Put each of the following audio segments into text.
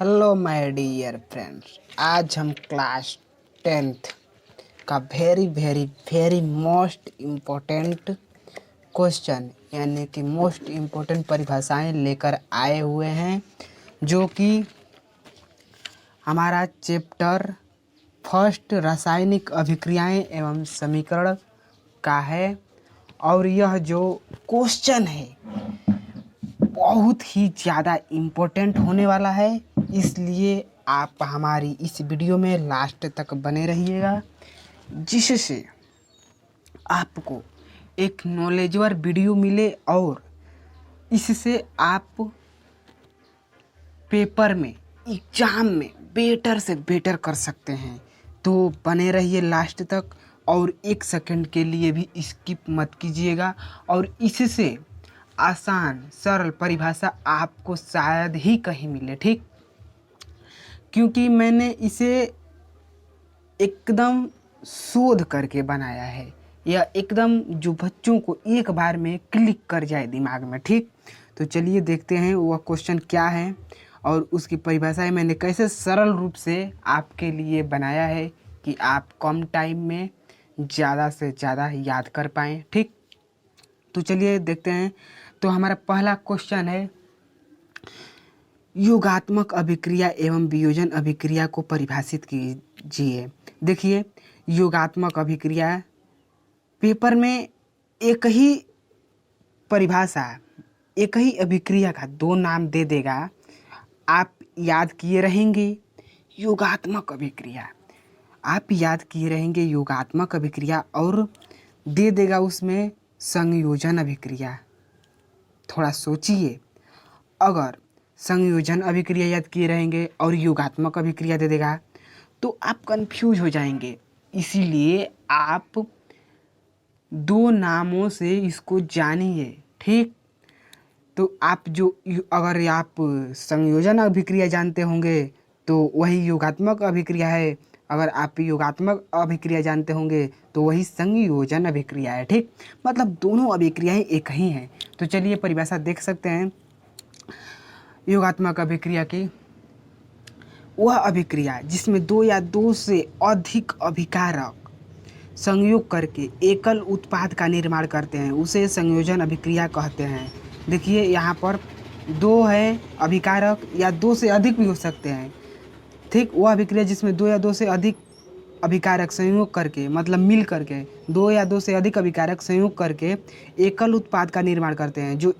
Hello my dear friends. आज हम class 10th का very very very most important question यानी कि मोस्ट इम्पोर्टेंट परिभाषाएं लेकर आए हुए हैं, जो कि हमारा चैप्टर फर्स्ट रासायनिक अभिक्रियाएं एवं समीकरण का है। और यह जो क्वेश्चन है बहुत ही ज़्यादा इम्पोर्टेंट होने वाला है, इसलिए आप हमारी इस वीडियो में लास्ट तक बने रहिएगा, जिससे आपको एक नॉलेजवर वीडियो मिले और इससे आप पेपर में एग्ज़ाम में बेटर से बेटर कर सकते हैं। तो बने रहिए लास्ट तक और एक सेकंड के लिए भी स्किप मत कीजिएगा, और इससे आसान सरल परिभाषा आपको शायद ही कहीं मिले, ठीक? क्योंकि मैंने इसे एकदम शोध करके बनाया है, या एकदम जो बच्चों को एक बार में क्लिक कर जाए दिमाग में, ठीक? तो चलिए देखते हैं वह क्वेश्चन क्या है और उसकी परिभाषाएं मैंने कैसे सरल रूप से आपके लिए बनाया है कि आप कम टाइम में ज़्यादा से ज़्यादा याद कर पाएँ, ठीक? तो चलिए देखते हैं। तो हमारा पहला क्वेश्चन है, योगात्मक अभिक्रिया एवं वियोजन अभिक्रिया को परिभाषित कीजिए। देखिए, योगात्मक अभिक्रिया पेपर में एक ही परिभाषा, एक ही अभिक्रिया का दो नाम दे देगा, आप याद किए रहेंगे योगात्मक अभिक्रिया, आप याद किए रहेंगे योगात्मक अभिक्रिया, और दे देगा उसमें संयोजन अभिक्रिया। थोड़ा सोचिए, अगर संयोजन अभिक्रिया याद किए रहेंगे और योगात्मक अभिक्रिया दे देगा तो आप कंफ्यूज हो जाएंगे। इसीलिए आप दो नामों से इसको जानिए, ठीक? तो आप जो अगर आप संयोजन अभिक्रिया जानते होंगे तो वही योगात्मक अभिक्रिया है, अगर आप योगात्मक अभिक्रिया जानते होंगे तो वही संयोजन अभिक्रिया है, ठीक? मतलब दोनों अभिक्रियाएं एक ही हैं। तो चलिए परिभाषा देख सकते हैं योगात्मक अभिक्रिया की। वह अभिक्रिया जिसमें दो या दो से अधिक अभिकारक संयोग करके एकल उत्पाद का निर्माण करते हैं उसे संयोजन अभिक्रिया कहते हैं। देखिए यहाँ पर दो है अभिकारक, या दो से अधिक भी हो सकते हैं, ठीक? वह अभिक्रिया जिसमें दो या दो से अधिक अभिकारक संयोग करके, मतलब मिल करके दो या दो से अधिक अभिकारक संयोग करके एकल उत्पाद का निर्माण करते हैं। जो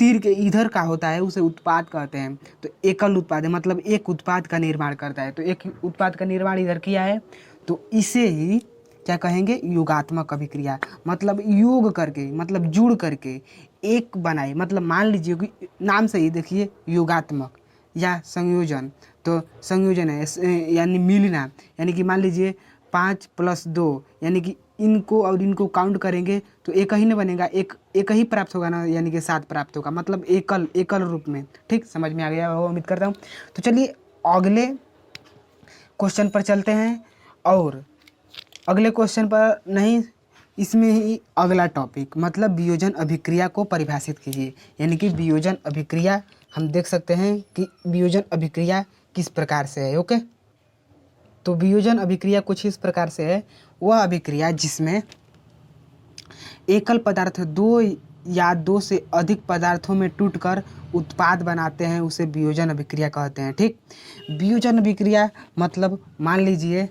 तीर के इधर का होता है उसे उत्पाद कहते हैं। तो एकल उत्पाद है, मतलब एक उत्पाद का निर्माण करता है। तो एक उत्पाद का निर्माण इधर किया है तो इसे ही क्या कहेंगे, योगात्मक अभिक्रिया। मतलब योग करके, मतलब जुड़ करके एक बनाए, मतलब मान लीजिए कि नाम से ही देखिए योगात्मक या संयोजन, तो संयोजन है यानी मिलना, यानी कि मान लीजिए 5+2 यानी कि इनको और इनको काउंट करेंगे तो एक ही न बनेगा, एक ही प्राप्त होगा ना, यानी कि 7 प्राप्त होगा, मतलब एकल रूप में, ठीक? समझ में आ गया वो उम्मीद करता हूँ। तो चलिए अगले क्वेश्चन पर चलते हैं, और अगले क्वेश्चन पर नहीं, इसमें ही अगला टॉपिक, मतलब वियोजन अभिक्रिया को परिभाषित कीजिए। यानी कि वियोजन अभिक्रिया हम देख सकते हैं कि वियोजन अभिक्रिया किस प्रकार से है, ओके? तो वियोजन अभिक्रिया कुछ इस प्रकार से है, वह अभिक्रिया जिसमें एकल पदार्थ दो या दो से अधिक पदार्थों में टूटकर उत्पाद बनाते हैं उसे वियोजन अभिक्रिया कहते हैं, ठीक? वियोजन अभिक्रिया मतलब मान लीजिए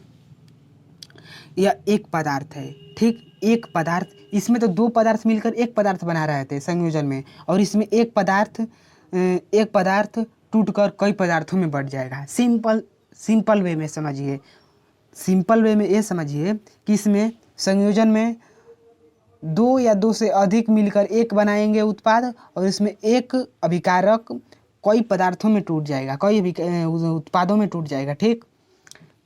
यह एक पदार्थ है, ठीक? एक पदार्थ, इसमें तो दो पदार्थ मिलकर एक पदार्थ बना रहे थे संयोजन में, और इसमें एक पदार्थ टूटकर कई पदार्थों में बढ़ जाएगा। सिंपल वे में समझिए, सिंपल वे में ये समझिए कि इसमें संयोजन में दो या दो से अधिक मिलकर एक बनाएंगे उत्पाद, और इसमें एक अभिकारक कई पदार्थों में टूट जाएगा, कई उत्पादों में टूट जाएगा, ठीक?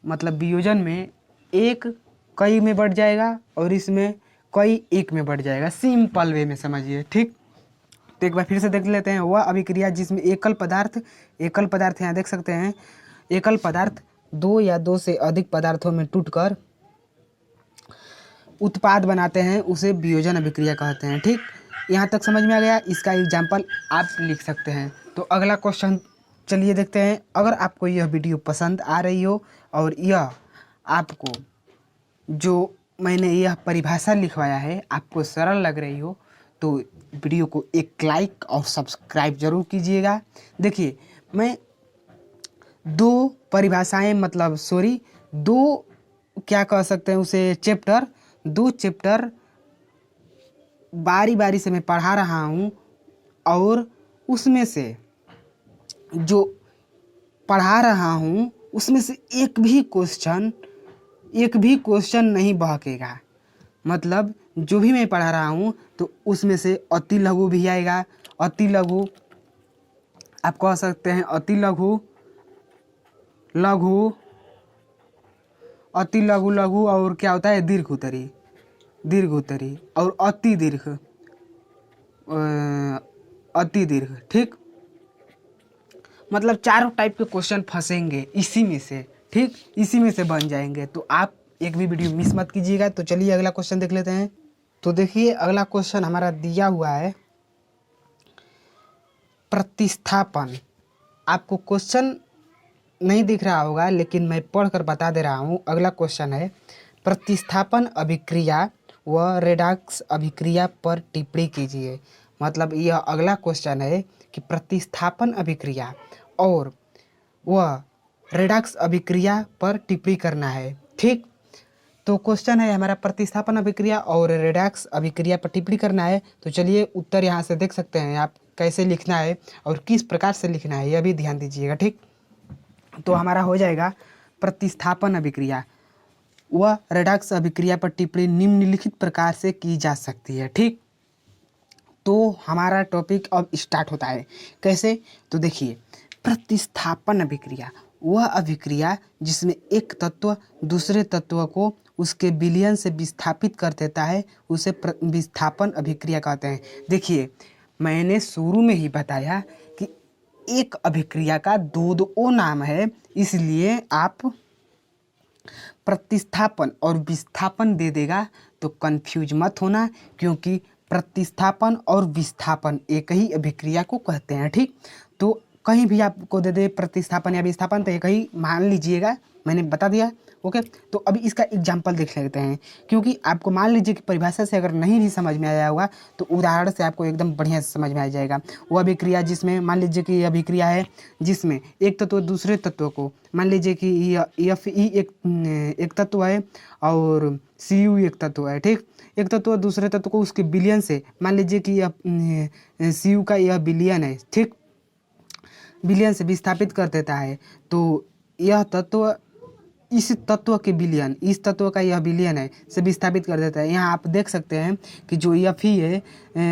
मतलब वियोजन में एक कई में बढ़ जाएगा और इसमें कई एक में बढ़ जाएगा। सिंपल वे में समझिए, ठीक? तो एक बार फिर से देख लेते हैं। वह अभिक्रिया जिसमें एकल पदार्थ यहाँ देख सकते हैं, एकल पदार्थ दो या दो से अधिक पदार्थों में टूटकर उत्पाद बनाते हैं उसे वियोजन अभिक्रिया कहते हैं, ठीक? यहाँ तक समझ में आ गया? इसका एग्जाम्पल आप लिख सकते हैं। तो अगला क्वेश्चन चलिए देखते हैं। अगर आपको यह वीडियो पसंद आ रही हो और यह आपको जो मैंने यह परिभाषा लिखवाया है आपको सरल लग रही हो तो वीडियो को एक लाइक और सब्सक्राइब जरूर कीजिएगा। देखिए, मैं दो परिभाषाएं मतलब दो क्या कह सकते हैं उसे दो चैप्टर बारी बारी से मैं पढ़ा रहा हूँ और उसमें से जो पढ़ा रहा हूँ उसमें से एक भी क्वेश्चन नहीं बहकेगा। मतलब जो भी मैं पढ़ा रहा हूँ तो उसमें से अति लघु भी आएगा। अति लघु आप कह सकते हैं अति लघु लघु अति लघु लघु और क्या होता है दीर्घ उत्तरी और अति दीर्घ। ठीक, मतलब चारों टाइप के क्वेश्चन फंसेंगे इसी में से। ठीक, इसी में से बन जाएंगे। तो आप एक भी वीडियो मिस मत कीजिएगा। तो चलिए अगला क्वेश्चन देख लेते हैं। तो देखिए अगला क्वेश्चन हमारा दिया हुआ है प्रतिस्थापन। आपको क्वेश्चन नहीं दिख रहा होगा लेकिन मैं पढ़कर बता दे रहा हूँ। अगला क्वेश्चन है प्रतिस्थापन अभिक्रिया व रेडॉक्स अभिक्रिया पर टिप्पणी कीजिए। मतलब यह अगला क्वेश्चन है कि प्रतिस्थापन अभिक्रिया और वह रेडॉक्स अभिक्रिया पर टिप्पणी करना है। ठीक, तो क्वेश्चन है हमारा प्रतिस्थापन अभिक्रिया और रेडॉक्स अभिक्रिया पर टिप्पणी करना है। तो चलिए उत्तर यहाँ से देख सकते हैं आप कैसे लिखना है और किस प्रकार से लिखना है यह भी ध्यान दीजिएगा। ठीक, तो हमारा हो जाएगा प्रतिस्थापन अभिक्रिया व रेडॉक्स अभिक्रिया पर टिप्पणी निम्नलिखित प्रकार से की जा सकती है। ठीक, तो हमारा टॉपिक अब स्टार्ट होता है। कैसे? तो देखिए, प्रतिस्थापन अभिक्रिया वह अभिक्रिया जिसमें एक तत्व दूसरे तत्व को उसके विलयन से विस्थापित कर देता है उसे विस्थापन अभिक्रिया कहते हैं। देखिए, मैंने शुरू में ही बताया कि एक अभिक्रिया का दो नाम है, इसलिए आप प्रतिस्थापन और विस्थापन दे देगा तो कंफ्यूज मत होना, क्योंकि प्रतिस्थापन और विस्थापन एक ही अभिक्रिया को कहते हैं। ठीक, तो कहीं भी आपको दे दे प्रतिस्थापन या विस्थापन तो एक ही मान लीजिएगा, मैंने बता दिया। ओके, तो अभी इसका एग्जाम्पल देख लेते हैं, क्योंकि आपको मान लीजिए कि परिभाषा से अगर नहीं भी समझ में आया होगा तो उदाहरण से आपको एकदम बढ़िया से समझ में आ जाएगा। वो अभिक्रिया जिसमें मान लीजिए कि अभिक्रिया है जिसमें एक तत्व दूसरे तत्व को, मान लीजिए कि Fe एक तत्व है और Cu एक तत्व है। ठीक, एक तत्व दूसरे तत्व को उसके विलयन से, मान लीजिए कि Cu का यह विलयन है। ठीक, विलयन से विस्थापित कर देता है तो यह तत्व इस तत्व के विलयन, इस तत्व का यह विलयन है से विस्थापित कर देता है। यहाँ आप देख सकते हैं कि जो Fe है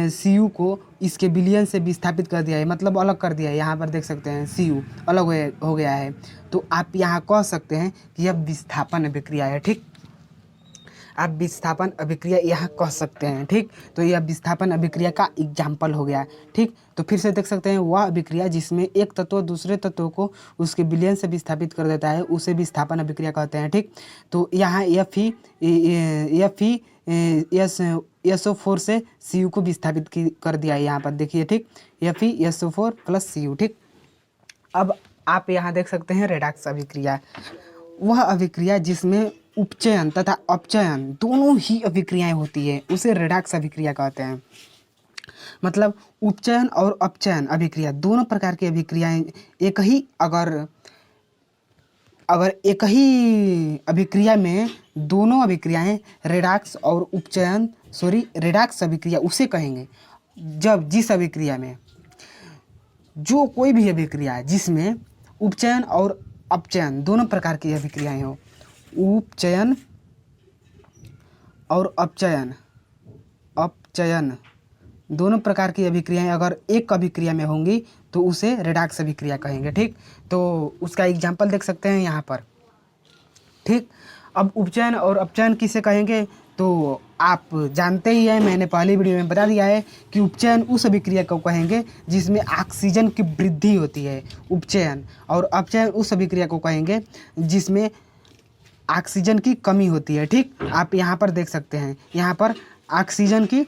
Cu को इसके विलयन से विस्थापित कर दिया है, मतलब अलग कर दिया है। यहाँ पर देख सकते हैं Cu अलग हो गया है। तो आप यहाँ कह सकते हैं कि यह विस्थापन अभिक्रिया है। ठीक, आप विस्थापन अभिक्रिया यहाँ कह सकते हैं। ठीक, तो यह विस्थापन अभिक्रिया का एग्जाम्पल हो गया। ठीक, तो फिर से देख सकते हैं वह अभिक्रिया जिसमें एक तत्व दूसरे तत्व को उसके विलयन से विस्थापित कर देता है उसे विस्थापन अभिक्रिया कहते हैं। ठीक, तो यहाँ SO4 से Cu को विस्थापित कर दिया है। यहाँ पर देखिए, ठीक, SO4 + Cu। ठीक, अब आप यहाँ देख सकते हैं रेडॉक्स अभिक्रिया, वह अभिक्रिया जिसमें उपचयन तथा अपचयन दोनों ही अभिक्रियाएं होती है उसे रेडॉक्स अभिक्रिया कहते हैं। मतलब उपचयन और अपचयन अभिक्रिया दोनों प्रकार की अभिक्रियाएं अगर एक ही अभिक्रिया में दोनों अभिक्रियाएं रेडॉक्स और रेडॉक्स अभिक्रिया उसे कहेंगे जब जिस अभिक्रिया में जो कोई भी अभिक्रिया है जिसमें उपचयन और अपचयन दोनों प्रकार की अभिक्रियाएं हो, उपचयन और अपचयन दोनों प्रकार की अभिक्रियाएं अगर एक अभिक्रिया में होंगी तो उसे रेडॉक्स अभिक्रिया कहेंगे। ठीक, तो उसका एग्जाम्पल देख सकते हैं यहाँ पर। ठीक, अब उपचयन और अपचयन किसे कहेंगे तो आप जानते ही हैं, मैंने पहली वीडियो में बता दिया है कि उपचयन उस अभिक्रिया को कहेंगे जिसमें ऑक्सीजन की वृद्धि होती है उपचयन, और अपचयन उस अभिक्रिया को कहेंगे जिसमें ऑक्सीजन की कमी होती है। ठीक, आप यहाँ पर देख सकते हैं, यहाँ पर ऑक्सीजन की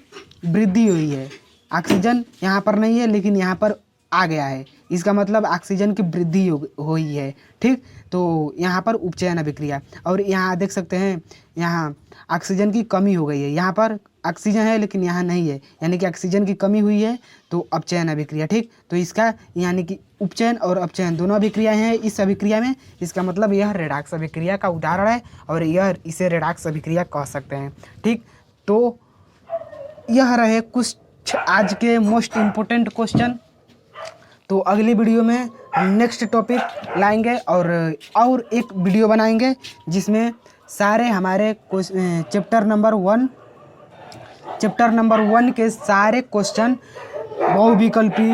वृद्धि हुई है, ऑक्सीजन यहाँ पर नहीं है लेकिन यहाँ पर आ गया है, इसका मतलब ऑक्सीजन की वृद्धि हुई है। ठीक, तो यहाँ पर उपचयन अभिक्रिया, और यहाँ देख सकते हैं यहाँ ऑक्सीजन की कमी हो गई है, यहाँ पर ऑक्सीजन है लेकिन यहाँ नहीं है, यानी कि ऑक्सीजन की कमी हुई है तो अपचयन अभिक्रिया। ठीक, तो इसका यानी कि उपचयन और अपचयन दोनों अभिक्रियाएं हैं इस अभिक्रिया में, इसका मतलब यह रेडॉक्स अभिक्रिया का उदाहरण है और यह इसे रेडॉक्स अभिक्रिया कह सकते हैं। ठीक, तो यह रहे कुछ आज के मोस्ट इम्पोर्टेंट क्वेश्चन। तो अगली वीडियो में नेक्स्ट टॉपिक लाएंगे और एक वीडियो बनाएंगे जिसमें सारे हमारे चैप्टर नंबर 1 के सारे क्वेश्चन, बहुविकल्पी,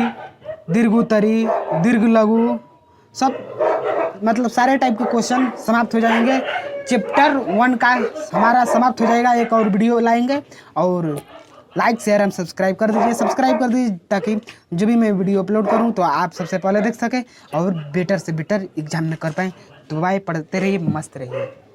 दीर्घोत्तरी, दीर्घ लघु, सब मतलब सारे टाइप के क्वेश्चन समाप्त हो जाएंगे। चैप्टर 1 का हमारा समाप्त हो जाएगा, एक और वीडियो लाएंगे। और लाइक शेयर एंड सब्सक्राइब कर दीजिए ताकि जो भी मैं वीडियो अपलोड करूं तो आप सबसे पहले देख सकें और बेटर से बेटर एग्जाम में कर पाएँ। तो भाई पढ़ते रहिए, मस्त रहिए।